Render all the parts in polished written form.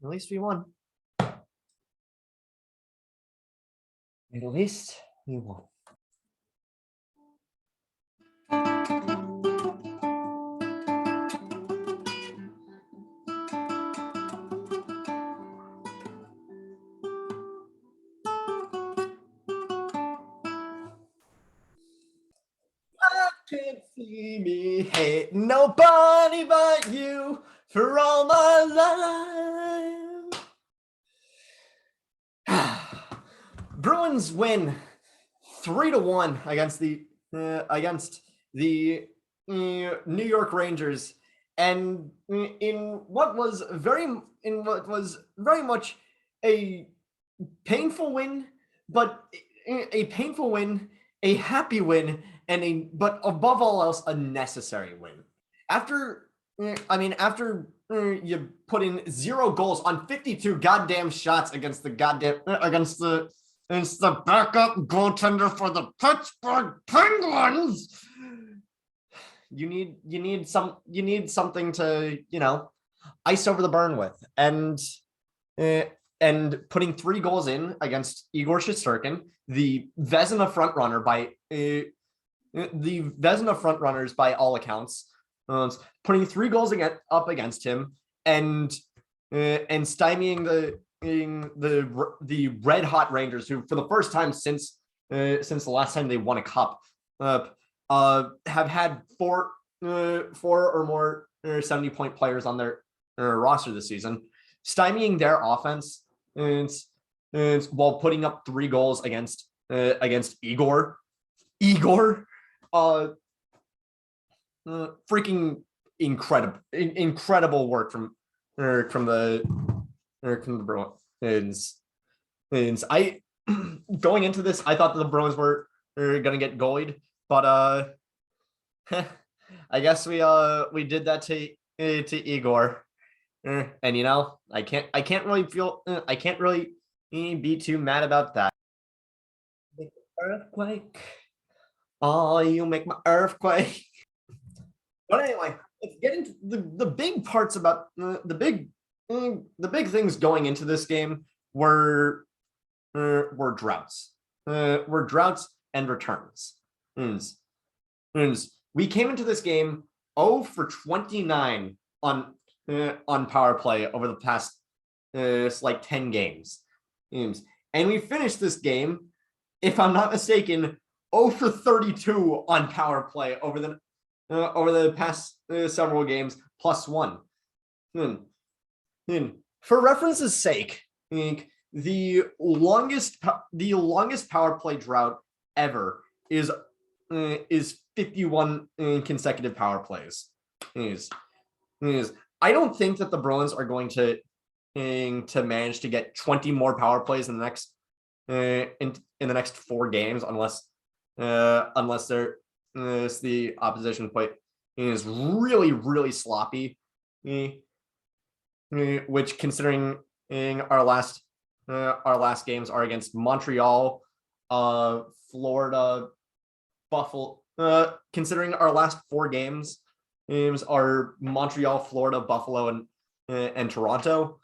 At least we won. At least we won. Can't see me hate nobody but you for all my life. Bruins win 3-1 against the New York Rangers, and in what was very much a painful win, but a painful win, a happy win, and but above all else, a necessary win. After you put in 0 goals on 52 goddamn shots against the backup goaltender for the Pittsburgh Penguins, you need something to, ice over the burn with, and putting 3 goals in against Igor Shesterkin, the Vezina frontrunner by all accounts, putting 3 goals up against him, and stymieing the red hot Rangers, who for the first time since the last time they won a cup have had 4 or more 70-point players on their roster this season, stymieing their offense and while putting up 3 goals against Igor. Freaking incredible work from the Bruins. I going into this, I thought that the Bruins were gonna get goalied, but I guess we did that to Igor, and I can't really be too mad about that. Earthquake, oh, you make my earthquake. But anyway, let's get into the big parts about the big things going into this game were droughts. Were droughts and returns. We came into this game 0 for 29 on power play over the past 10 games. And we finished this game, if I'm not mistaken, 0 for 32 on power play over the past several games, +1. For reference's sake, the longest power play drought ever is 51 consecutive power plays. I don't think that the Bruins are going to manage to get 20 more power plays in the next in the next 4 games, unless they're the opposition play is really sloppy, which, considering our last games are against Montreal, Florida, Buffalo. Considering our last 4 games are Montreal, Florida, Buffalo, and Toronto,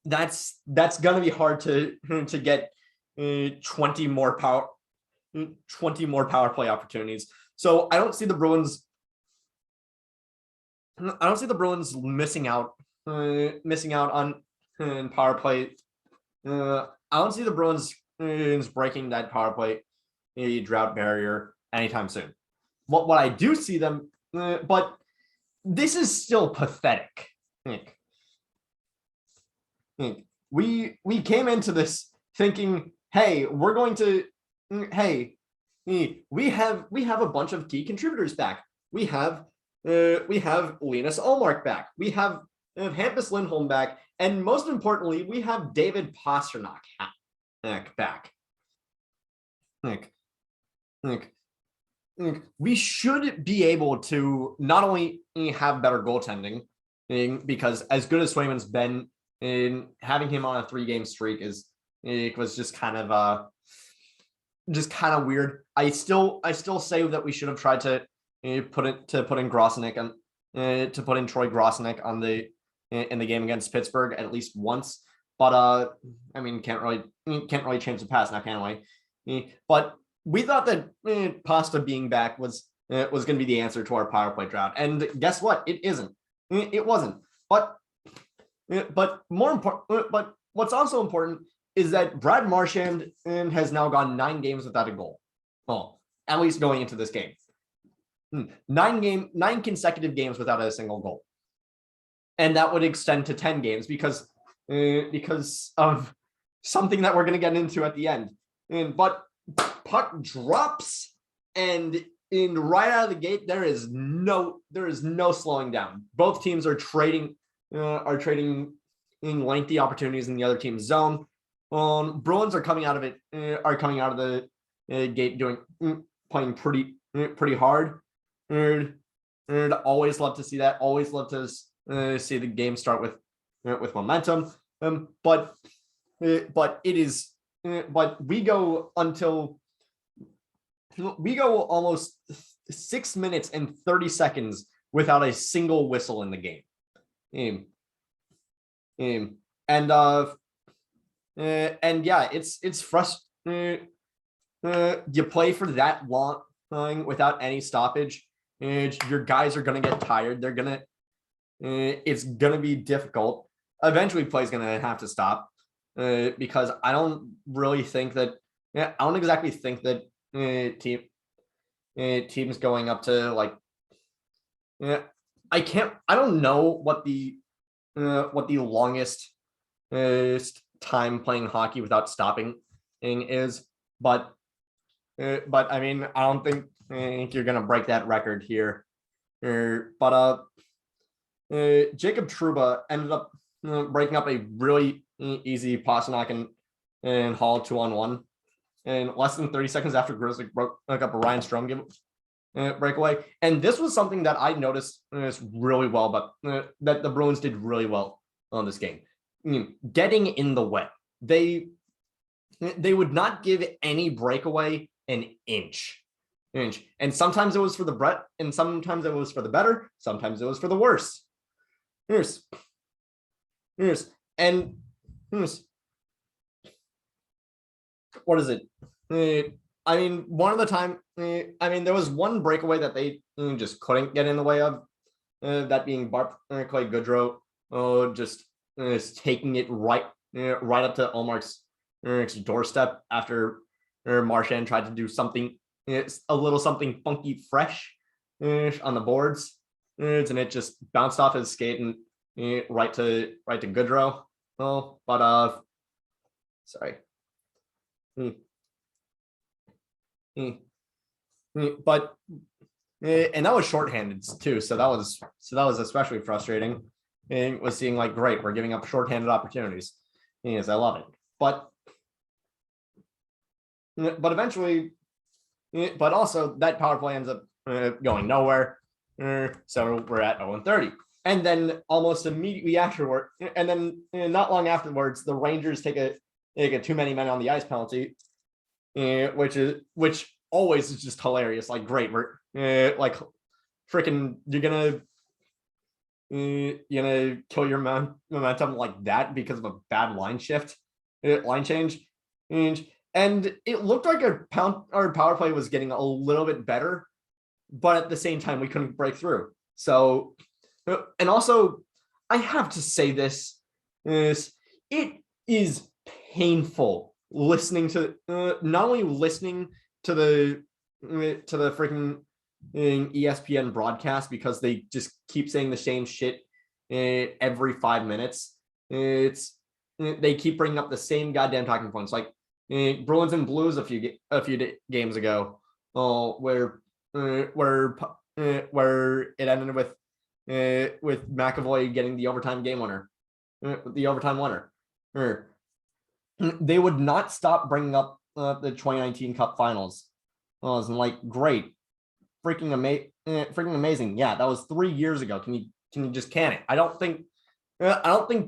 that's gonna be hard to get 20 more power play opportunities. So I don't see the Bruins missing out on power play. I don't see the Bruins breaking that power play drought barrier anytime soon. What I do see them, but this is still pathetic. We came into this thinking, hey, we're going to, we have a bunch of key contributors back. We have Linus Ullmark back. We have Hampus Lindholm back, and most importantly, we have David Pastrnak back. We should be able to not only have better goaltending, because as good as Swayman's been and having him on a 3-game streak it was just kind of weird. I still say that we should have tried to put in Grosnick on to put in Troy Grosnick on the in the game against Pittsburgh at least once. But I mean, can't really change the past now, can we? But we thought that Pasta being back was going to be the answer to our power play drought, and guess what? It isn't. It wasn't. But more important. But what's also important is that Brad Marchand has now gone 9 games without a goal. Well, at least going into this game. 9 consecutive games without a single goal. And that would extend to 10 games because of something that we're going to get into at the end. But puck drops, and right out of the gate, there is no slowing down. Both teams are trading in lengthy opportunities in the other team's zone. Bruins are coming out of the gate playing pretty hard. And always love to see that. Always love to see the game start with momentum. But we go almost 6 minutes and 30 seconds without a single whistle in the game. And yeah, it's frustrating. You play for that long without any stoppage. Your guys are gonna get tired. It's gonna be difficult. Eventually, play's gonna have to stop because I don't exactly think that teams going up to like. I don't know what the longest time playing hockey without stopping is, but I mean, I don't think you're gonna break that record here. But Jacob Trouba ended up breaking up a really easy Pasternak and Hall 2-on-1, and less than 30 seconds after Grizzly broke up a Ryan Strome breakaway. And this was something that I noticed really well, but that the Bruins did really well on this game. Getting in the way. They would not give any breakaway an inch. And sometimes it was for the Brett, and sometimes it was for the better, sometimes it was for the worse. What is it? I mean, one of the time, there was one breakaway that they just couldn't get in the way of, that being Clay Goodrow, just taking it right up to Omar's doorstep after Marchand tried to do something, a little something funky fresh on the boards, and it just bounced off his skate and right to Goodrow. Oh, but sorry. But and that was shorthanded too, so that was especially frustrating. And was seeing like, great, we're giving up shorthanded opportunities. Yes, I love it. But eventually, but also that power play ends up going nowhere. So we're at 0-30. And then almost immediately afterward, and then not long afterwards, the Rangers take a too many men on the ice penalty, which always is just hilarious. Like, great, we're like freaking, you're gonna kill your momentum like that because of a bad line change. And it looked like our power play was getting a little bit better, but at the same time we couldn't break through. So, and also I have to say this, it is painful listening to not only listening to the freaking ESPN broadcast, because they just keep saying the same shit every 5 minutes. They keep bringing up the same goddamn talking points, like Bruins and Blues a few games ago, where it ended with McAvoy getting the overtime game winner, the overtime winner. They would not stop bringing up the 2019 Cup Finals. And like, great, freaking amazing. Yeah, that was 3 years ago. Can you just can it? I don't think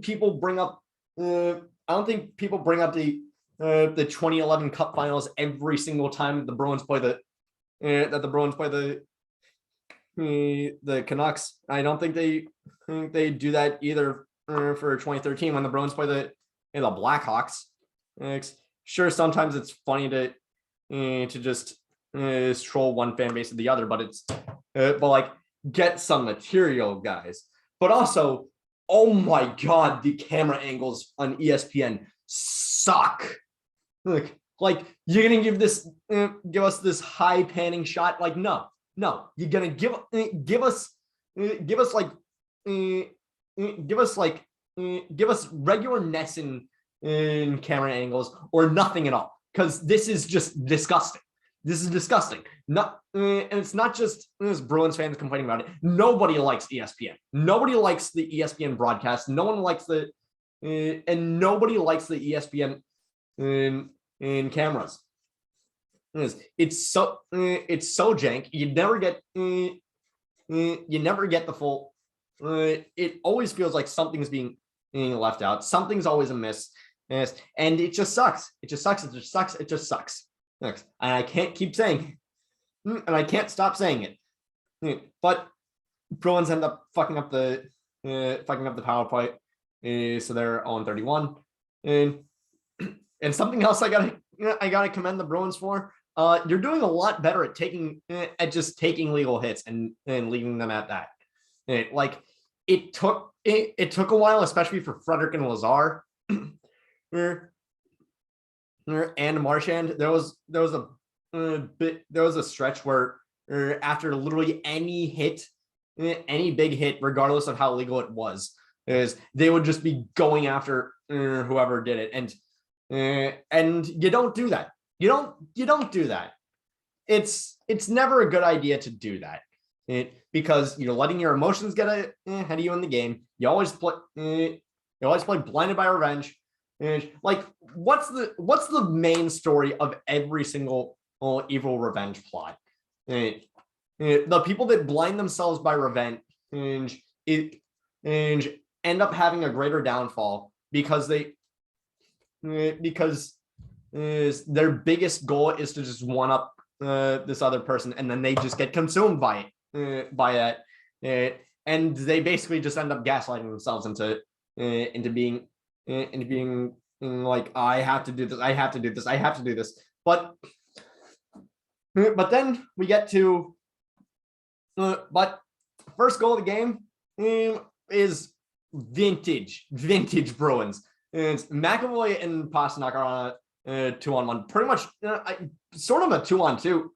people bring up I don't think people bring up the 2011 Cup Finals every single time the Bruins play the Canucks. I don't think they do that either for 2013 when the Bruins play the Blackhawks. Sure, sometimes it's funny to just troll one fan base or the other, but like get some material, guys. But also, oh my God, the camera angles on ESPN suck. Like you're gonna give us this high panning shot? Like no, you're gonna give us regular NESN in camera angles or nothing at all, because this is just disgusting. This is disgusting. Not, and it's not just Bruins fans complaining about it. Nobody likes ESPN. Nobody likes the ESPN broadcast. No one likes and nobody likes the ESPN in cameras. It's so jank. You never get the full. It always feels like something's being left out. Something's always amiss, and it just sucks. It just sucks. And I can't keep saying it, and I can't stop saying it. But Bruins end up fucking up the power play, so they're on 31. And something else I gotta commend the Bruins for. You're doing a lot better at just taking legal hits and leaving them at that. It took a while, especially for Frederick and Lazar. And Marchand, there was a stretch where after literally any big hit, regardless of how legal it was, they would just be going after whoever did it, and you don't do that. You don't do that. It's never a good idea to do that, because you're letting your emotions get ahead of you in the game. You always play blinded by revenge. Like, what's the main story of every single evil revenge plot? The people that blind themselves by revenge and end up having a greater downfall because their biggest goal is to just one up this other person, and then they just get consumed by it, and they basically just end up gaslighting themselves into being like, I have to do this. But then we get to but first goal of the game is vintage Bruins. It's McAvoy and Pastrnak are on a 2-on-1, pretty much sort of a 2-on-2.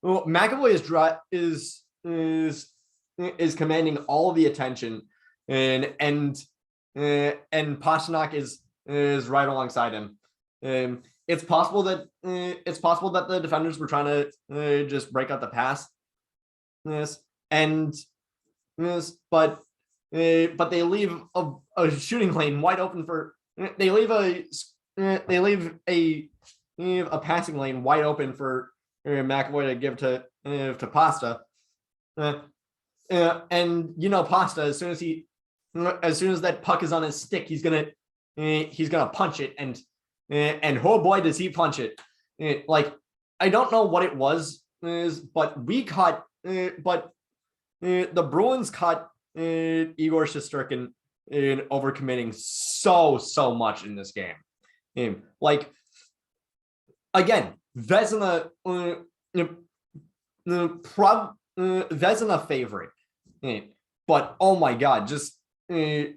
McAvoy is commanding all of the attention, and Pastrnak is right alongside him. It's possible that the defenders were trying to just break out the pass. But they leave a shooting lane wide open for. They leave a passing lane wide open for McAvoy to give to Pasta. And Pasta, as soon as that puck is on his stick, he's gonna punch it, and oh boy, does he punch it! Like, I don't know what it was, but the Bruins caught Igor Shesterkin in overcommitting so much in this game. Like, again, Vezina favorite, but oh my God, just you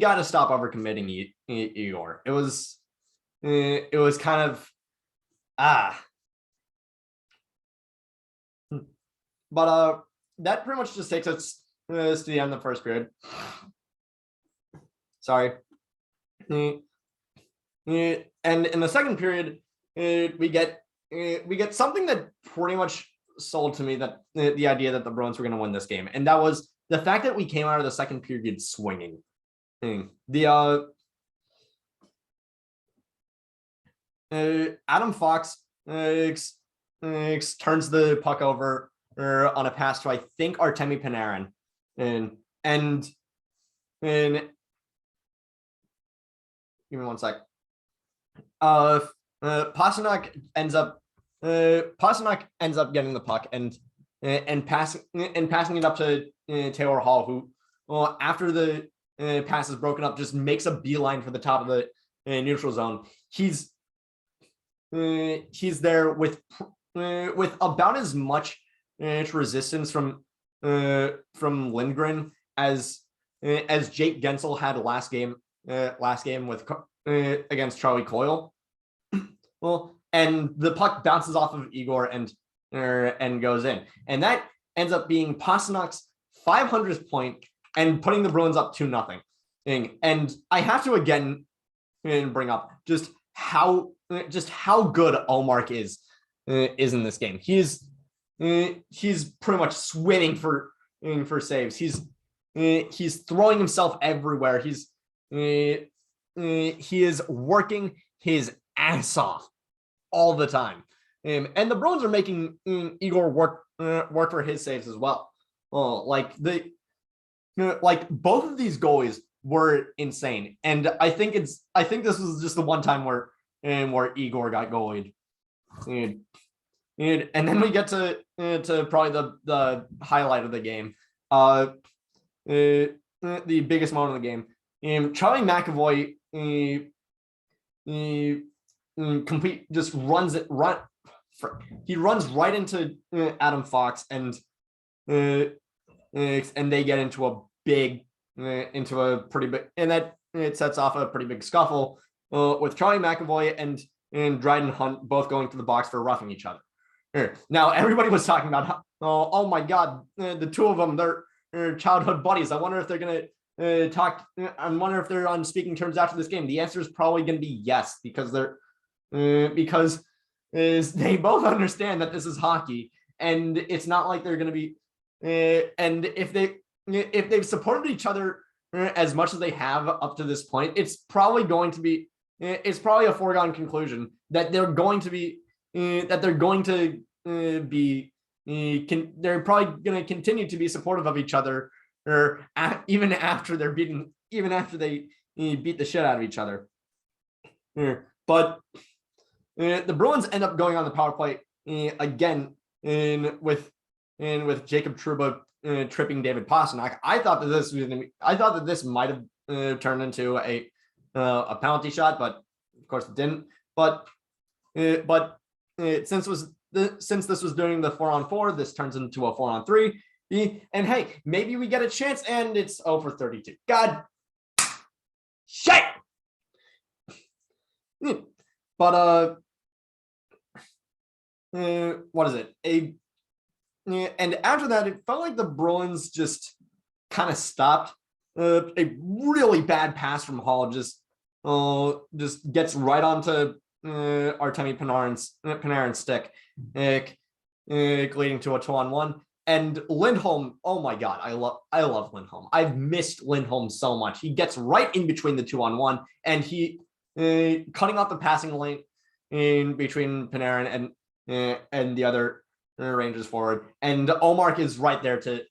got to stop overcommitting Igor. It was kind of but that pretty much just takes us to the end of the first period. Sorry. And in the second period, we get something that pretty much sold to me that the idea that the Bruins were going to win this game, and that was the fact that we came out of the second period swinging. Adam Fox turns the puck over on a pass to, I think, Artemi Panarin, and give me one sec. Pasternak ends up getting the puck and passing it up to Taylor Hall, who, well, after the pass is broken up, just makes a beeline for the top of the neutral zone. He's there with about as much resistance from Lindgren as Jake Gensel had last game with against Charlie Coyle. Well, and the puck bounces off of Igor and goes in, and that ends up being Pasternak's 500th point and putting the Bruins up 2-0. And I have to again bring up just how good Ullmark is in this game. He's pretty much swimming for saves. He's throwing himself everywhere. He is working his ass off all the time. And the Bruins are making Igor work for his saves as well. Like both of these goalies were insane, and I think this was just the one time where Igor got goalied. And then we get to probably the highlight of the game, the biggest moment of the game. Charlie McAvoy he runs right into Adam Fox, and they get into a pretty big, and that it sets off a pretty big scuffle with Charlie McAvoy and Dryden Hunt both going to the box for roughing each other. Now everybody was talking about oh my God, the two of them, they're childhood buddies. I wonder if they're gonna talk. I wonder if they're on speaking terms after this game. The answer is probably going to be yes, because they both understand that this is hockey, and it's not like they're going to be. And if they've supported each other as much as they have up to this point, it's probably a foregone conclusion that they're probably going to continue to be supportive of each other, even after they beat the shit out of each other. But the Bruins end up going on the power play again with Jacob Trouba tripping David Pastrnak. I thought that this might have turned into a penalty shot, but of course it didn't. But since this was during the 4-on-4, this turns into a 4-on-3. And hey, maybe we get a chance, and it's 0-for-32. God shit. But what is it? And after that, it felt like the Bruins just kind of stopped. A really bad pass from Hall just gets right onto Artemi Panarin's stick, leading to a 2-on-1. And Lindholm, oh my God, I love Lindholm. I've missed Lindholm so much. He gets right in between the 2-on-1, and he cutting off the passing lane in between Panarin and the other Rangers forward. And Ullmark is right there to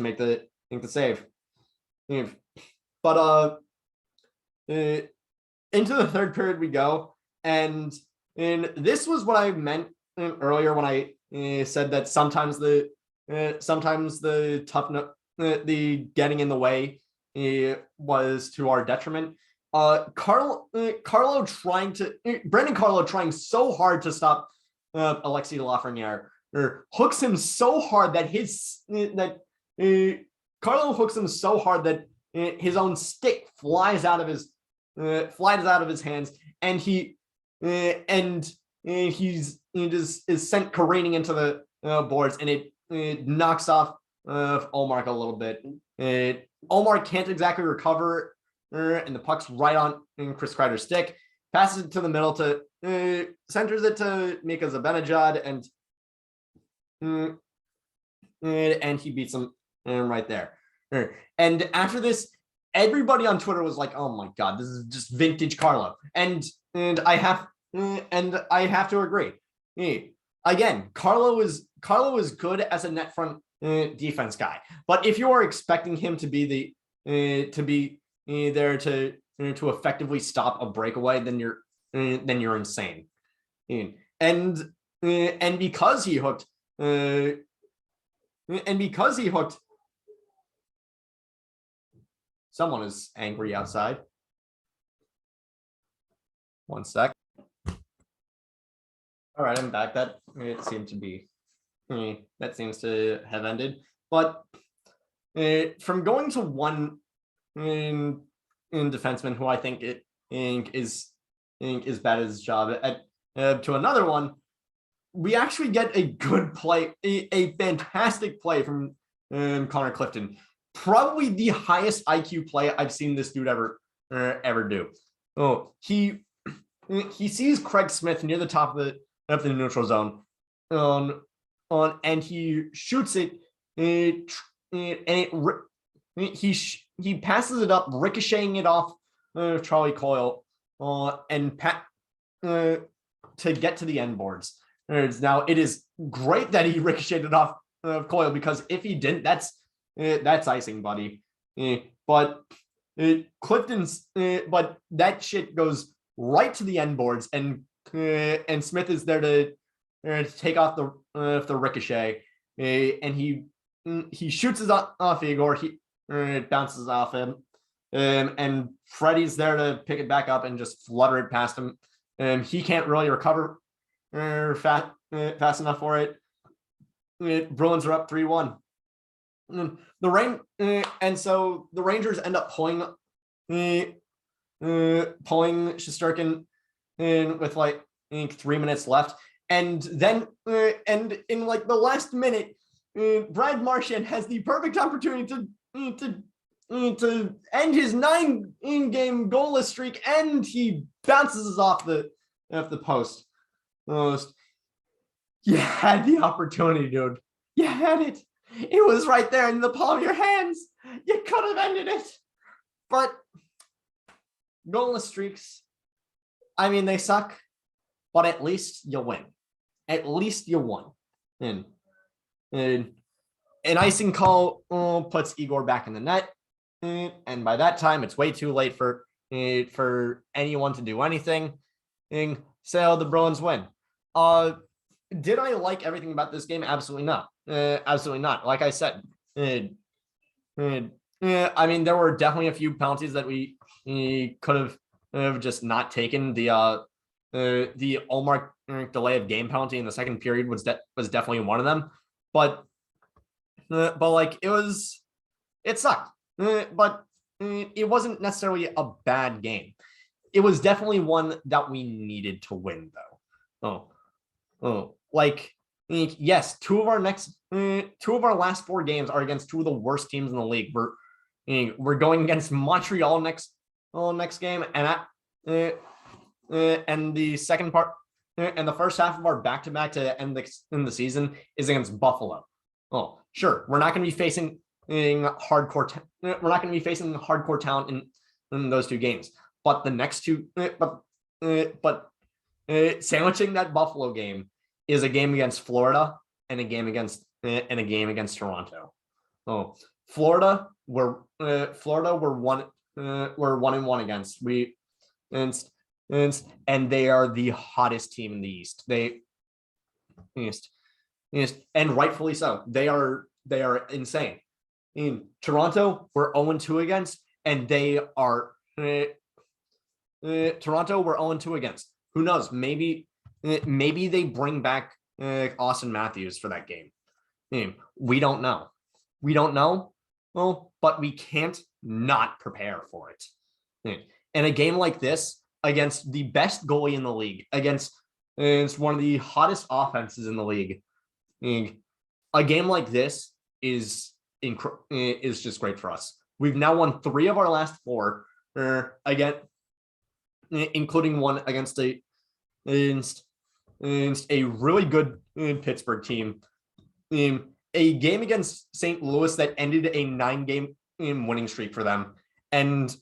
make the save. But into the third period we go, and this was what I meant earlier when I said that sometimes the the getting in the way was to our detriment. Brendan Carlo trying so hard to stop Alexis Lafreniere, hooks him so hard that Carlo hooks him so hard that his own stick flies out of his hands, and he is sent careening into the boards, and it knocks off Ullmark a little bit. Ullmark can't exactly recover, and the puck's right on Chris Kreider's stick. Passes it to the middle to centers it to Mika Zibanejad, and he beats him right there. And after this, everybody on Twitter was like, "Oh my God, this is just vintage Carlo," and I have to agree. Again, Carlo is good as a net front defense guy, but if you are expecting him to be there to to effectively stop a breakaway, then you're insane. And because he hooked, someone is angry outside. One sec. All right, I'm back. That seemed to be that seems to have ended. But from going to one in defenseman who I think is bad at his job to another one, we actually get a good play, a fantastic play from Connor Clifton. Probably the highest IQ play I've seen this dude ever do. Oh, he sees Craig Smith near the top of the neutral zone, and he shoots it, and he passes it up, ricocheting it off Charlie Coyle, and to get to the end boards. Now it is great that he ricocheted off Coyle, because if he didn't, that's icing, buddy. But Clifton's, but that shit goes right to the end boards, and Smith is there to take off the ricochet, and he shoots it off Igor. It bounces off him, and Freddie's there to pick it back up and just flutter it past him. He can't really recover fast enough for it. Bruins are up 3-1. And so the Rangers end up pulling Shesterkin with like 3 minutes left, and then and in like the last minute, Brad Marchand has the perfect opportunity to end his 9-game goalless streak, and he bounces off the post. You had the opportunity, dude. You had it. It was right there in the palm of your hands. You could have ended it. But goalless streaks, I mean, they suck, but at least you win. At least you won. And an icing call puts Igor back in the net. And by that time, it's way too late for anyone to do anything. And so the Bruins win. Did I like everything about this game? Absolutely not. Absolutely not. Like I said, I mean, there were definitely a few penalties that we could have just not taken. The Ullmark delay of game penalty in the second period was definitely one of them. But like it sucked. But it wasn't necessarily a bad game. It was definitely one that we needed to win, though. Like, yes, two of our last 4 games are against two of the worst teams in the league. We're going against Montreal next game, and the second part and the first half of our back-to-back to end the season is against Buffalo. Oh, sure, we're not going to be facing hardcore talent in those 2 games, but the next 2, but sandwiching that Buffalo game is a game against Florida and a game against Toronto. Oh, Florida, we're 1-1 against. And they are the hottest team in the East. And rightfully so. They are insane. In Toronto, we're 0-2 against, and they are Toronto, we're 0-2 against. Who knows? Maybe they bring back Austin Matthews for that game. We don't know. Well, but we can't not prepare for it. In a game like this, against the best goalie in the league, against one of the hottest offenses in the league, a game like this is just great for us. We've now won 3 of our last 4, again, including one against a really good Pittsburgh team. A game against St. Louis that ended a 9-game winning streak for them, and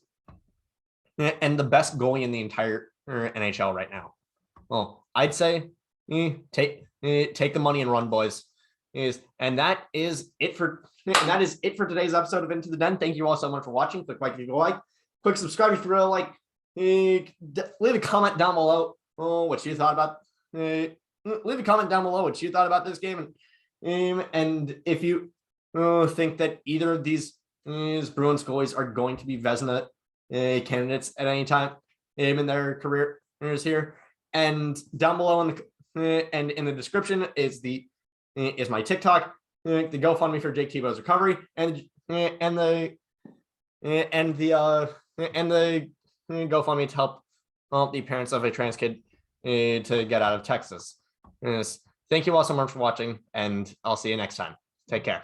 the best goalie in the entire NHL right now. Well, I'd say take the money and run, boys. And that is it for today's episode of Into the Den. Thank you all so much for watching. Click like if you like. Quick subscribe if you really like. Leave a comment down below what you thought about. Leave a comment down below what you thought about this game, and if you think that either of these Bruins goalies are going to be Vezina candidates at any time in their careers here. And down below and in the description is my TikTok, the GoFundMe for Jake Tebow's recovery, and the GoFundMe to help the parents of a trans kid to get out of Texas. Yes. Thank you all so much for watching, and I'll see you next time. Take care.